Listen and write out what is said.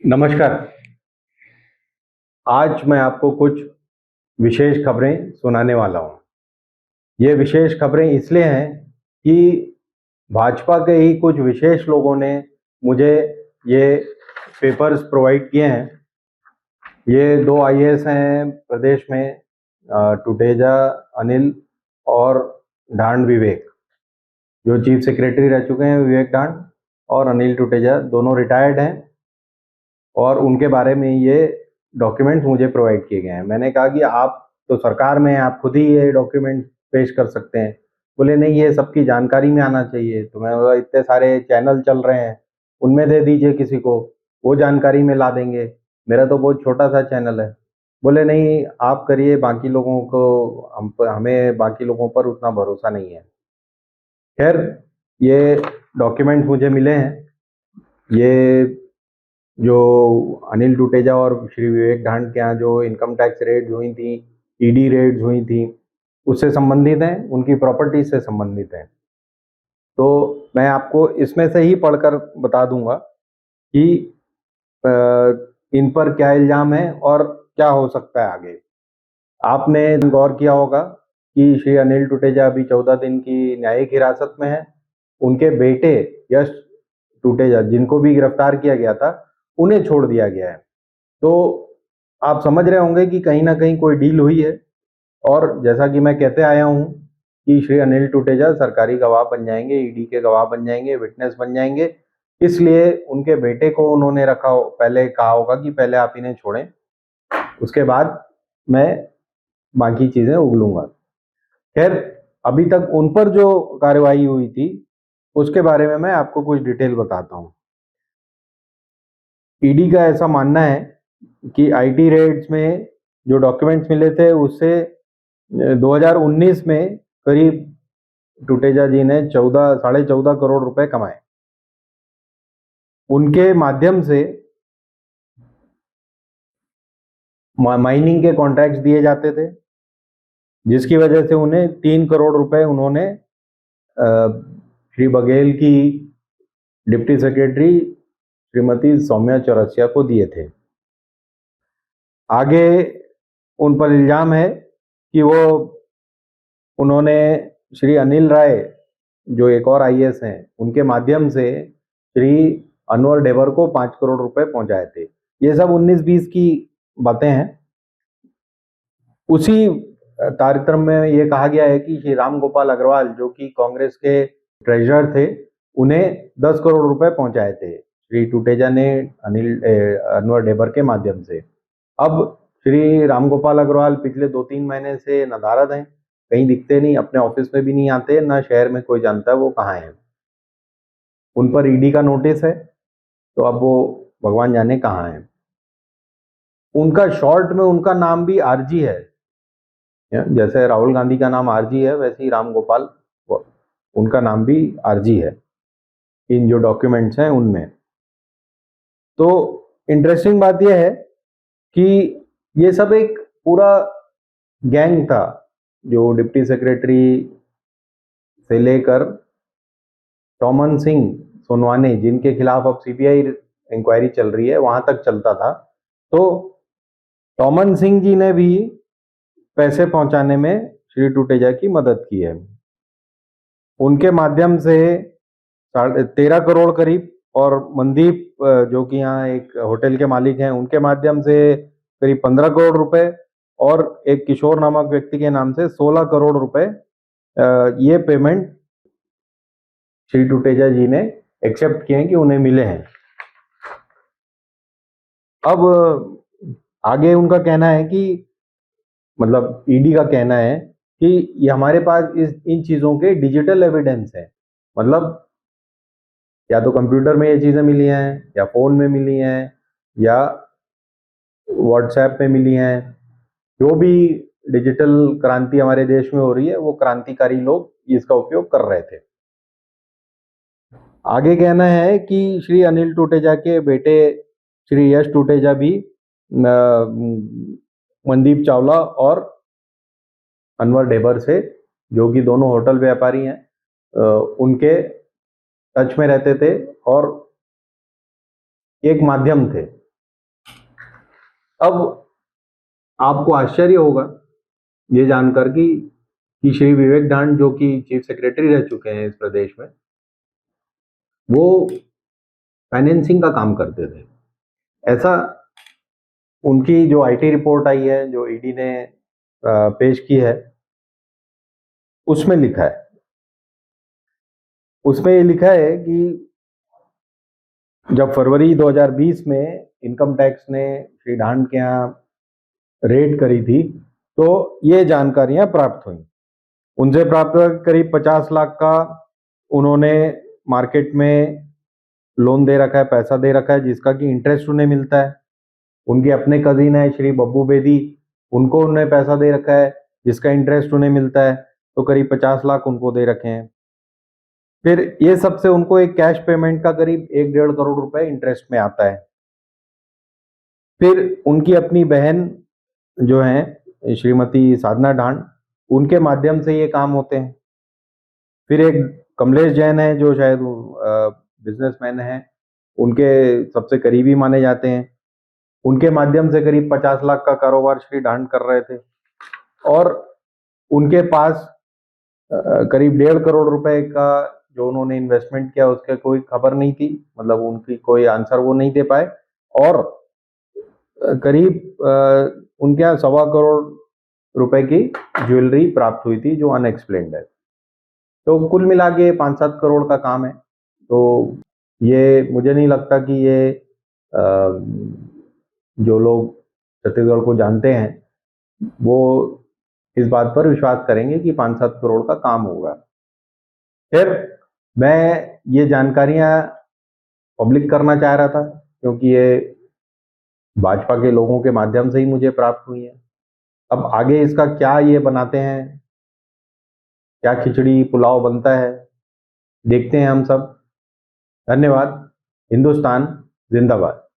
नमस्कार। आज मैं आपको कुछ विशेष खबरें सुनाने वाला हूँ। ये विशेष खबरें इसलिए हैं कि भाजपा के ही कुछ विशेष लोगों ने मुझे ये पेपर्स प्रोवाइड किए हैं। ये दो आईएएस हैं प्रदेश में, टुटेजा अनिल और ढांड विवेक, जो चीफ सेक्रेटरी रह चुके हैं। विवेक ढांड और अनिल टुटेजा दोनों रिटायर्ड हैं और उनके बारे में ये डॉक्यूमेंट्स मुझे प्रोवाइड किए गए हैं। मैंने कहा कि आप तो सरकार में हैं, आप खुद ही ये डॉक्यूमेंट पेश कर सकते हैं। बोले नहीं, ये सबकी जानकारी में आना चाहिए। तो मैं बोला इतने सारे चैनल चल रहे हैं, उनमें दे दीजिए किसी को, वो जानकारी में ला देंगे। मेरा तो बहुत छोटा सा चैनल है। बोले नहीं, आप करिए, बाकी लोगों को हमें बाकी लोगों पर उतना भरोसा नहीं है। खैर, ये डॉक्यूमेंट्स मुझे मिले हैं। ये जो अनिल टुटेजा और श्री विवेक ढांड के यहाँ जो इनकम टैक्स रेड हुई थी, ईडी रेड्स हुई थी, उससे संबंधित हैं, उनकी प्रॉपर्टी से संबंधित हैं। तो मैं आपको इसमें से ही पढ़कर बता दूंगा कि इन पर क्या इल्जाम है और क्या हो सकता है आगे। आपने गौर किया होगा कि श्री अनिल टुटेजा अभी 14 दिन की न्यायिक हिरासत में है। उनके बेटे यश टुटेजा, जिनको भी गिरफ्तार किया गया था, उन्हें छोड़ दिया गया है। तो आप समझ रहे होंगे कि कहीं ना कहीं कोई डील हुई है। और जैसा कि मैं कहते आया हूं कि श्री अनिल टुटेजा सरकारी गवाह बन जाएंगे, ईडी के गवाह बन जाएंगे, विटनेस बन जाएंगे। इसलिए उनके बेटे को उन्होंने पहले कहा होगा कि पहले आप इन्हें छोड़ें, उसके बाद मैं बाकी चीजें उगलूंगा। खैर, अभी तक उन पर जो कार्रवाई हुई थी उसके बारे में मैं आपको कुछ डिटेल बताता हूं। ईडी का ऐसा मानना है कि आईटी रेड्स में जो डॉक्यूमेंट्स मिले थे उससे 2019 में करीब टुटेजा जी ने 14.5 करोड़ रुपए कमाए। उनके माध्यम से माइनिंग के कॉन्ट्रैक्ट्स दिए जाते थे, जिसकी वजह से उन्हें 3 करोड़ रुपए उन्होंने श्री बघेल की डिप्टी सेक्रेटरी श्रीमती सौम्या चौरसिया को दिए थे। आगे उन पर इल्जाम है कि उन्होंने श्री अनिल राय, जो एक और आईएएस हैं, उनके माध्यम से श्री अनवर डेवर को 5 करोड़ रुपए पहुंचाए थे। ये सब 19-20 की बातें हैं। उसी तारतम्य में ये कहा गया है कि श्री राम गोपाल अग्रवाल, जो कि कांग्रेस के ट्रेजरर थे, उन्हें 10 करोड़ रुपए पहुंचाए थे श्री टुटेजा ने अनवर डेवर के माध्यम से। अब श्री रामगोपाल अग्रवाल पिछले 2-3 महीने से नदारद हैं, कहीं दिखते नहीं, अपने ऑफिस में भी नहीं आते, ना शहर में कोई जानता है वो कहाँ हैं। उन पर ईडी का नोटिस है, तो अब वो भगवान जाने कहाँ हैं। उनका शॉर्ट में उनका नाम भी आरजी है, जैसे राहुल गांधी का नाम आरजी है, वैसे ही रामगोपाल, उनका नाम भी आरजी है इन जो डॉक्यूमेंट्स हैं उनमें। तो इंटरेस्टिंग बात यह है कि ये सब एक पूरा गैंग था, जो डिप्टी सेक्रेटरी से लेकर टॉमन सिंह सोनवाने, जिनके खिलाफ अब सीबीआई इंक्वायरी चल रही है, वहां तक चलता था। तो टॉमन सिंह जी ने भी पैसे पहुंचाने में श्री टुटेजा की मदद की है। उनके माध्यम से 13 करोड़ करीब, और मनदीप, जो कि यहाँ एक होटल के मालिक हैं, उनके माध्यम से करीब 15 करोड़ रुपए, और एक किशोर नामक व्यक्ति के नाम से 16 करोड़ रुपए, ये पेमेंट श्री टुटेजा जी ने एक्सेप्ट किए हैं कि उन्हें मिले हैं। अब आगे उनका कहना है कि, मतलब ईडी का कहना है कि ये हमारे पास इन चीजों के डिजिटल एविडेंस है। मतलब या तो कंप्यूटर में ये चीजें मिली हैं, या फोन में मिली हैं, या व्हाट्सएप में मिली हैं। जो भी डिजिटल क्रांति हमारे देश में हो रही है, वो क्रांतिकारी लोग इसका उपयोग कर रहे थे। आगे कहना है कि श्री अनिल टुटेजा के बेटे श्री यश टुटेजा भी मनदीप चावला और अनवर डेबर से, जो कि दोनों होटल व्यापारी हैं, उनके टच में रहते थे और एक माध्यम थे अब आपको आश्चर्य होगा ये जानकर कि श्री विवेक ढांड जो कि चीफ सेक्रेटरी रह चुके हैं इस प्रदेश में, वो फाइनेंसिंग का काम करते थे। ऐसा उनकी जो आईटी रिपोर्ट आई है, जो ईडी ने पेश की है, उसमें लिखा है। उसमें ये लिखा है कि जब फरवरी 2020 में इनकम टैक्स ने श्री ढांड के यहाँ रेड करी थी, तो ये जानकारियां प्राप्त हुई। उनसे प्राप्त हुआ करीब 50 लाख का उन्होंने मार्केट में लोन दे रखा है, पैसा दे रखा है, जिसका कि इंटरेस्ट उन्हें मिलता है। उनके अपने कजिन है श्री बब्बू बेदी, उनको उन्हें पैसा दे रखा है जिसका इंटरेस्ट उन्हें मिलता है, तो करीब 50 लाख उनको दे रखे हैं। फिर ये सबसे उनको एक कैश पेमेंट का करीब 1-1.5 करोड़ रुपए इंटरेस्ट में आता है। फिर उनकी अपनी बहन जो है श्रीमती साधना ढांड, उनके माध्यम से ये काम होते हैं। फिर एक कमलेश जैन है जो शायद बिजनेसमैन है, उनके सबसे करीबी माने जाते हैं। उनके माध्यम से करीब 50 लाख का कारोबार श्री ढांड कर रहे थे और उनके पास करीब 1.5 करोड़ रुपए का जो उन्होंने इन्वेस्टमेंट किया उसके कोई खबर नहीं थी, मतलब उनकी कोई आंसर वो नहीं दे पाए। और करीब उनके यहाँ 1.25 करोड़ रुपए की ज्वेलरी प्राप्त हुई थी जो अनएक्सप्लेन्ड है। तो कुल मिला के 5-7 करोड़ का काम है। तो ये मुझे नहीं लगता कि ये जो लोग छत्तीसगढ़ को जानते हैं वो इस बात पर विश्वास करेंगे कि 5-7 करोड़ का काम होगा। फिर मैं ये जानकारियां पब्लिक करना चाह रहा था क्योंकि ये भाजपा के लोगों के माध्यम से ही मुझे प्राप्त हुई है। अब आगे इसका क्या ये बनाते हैं, क्या खिचड़ी पुलाव बनता है, देखते हैं हम सब। धन्यवाद। हिंदुस्तान जिंदाबाद।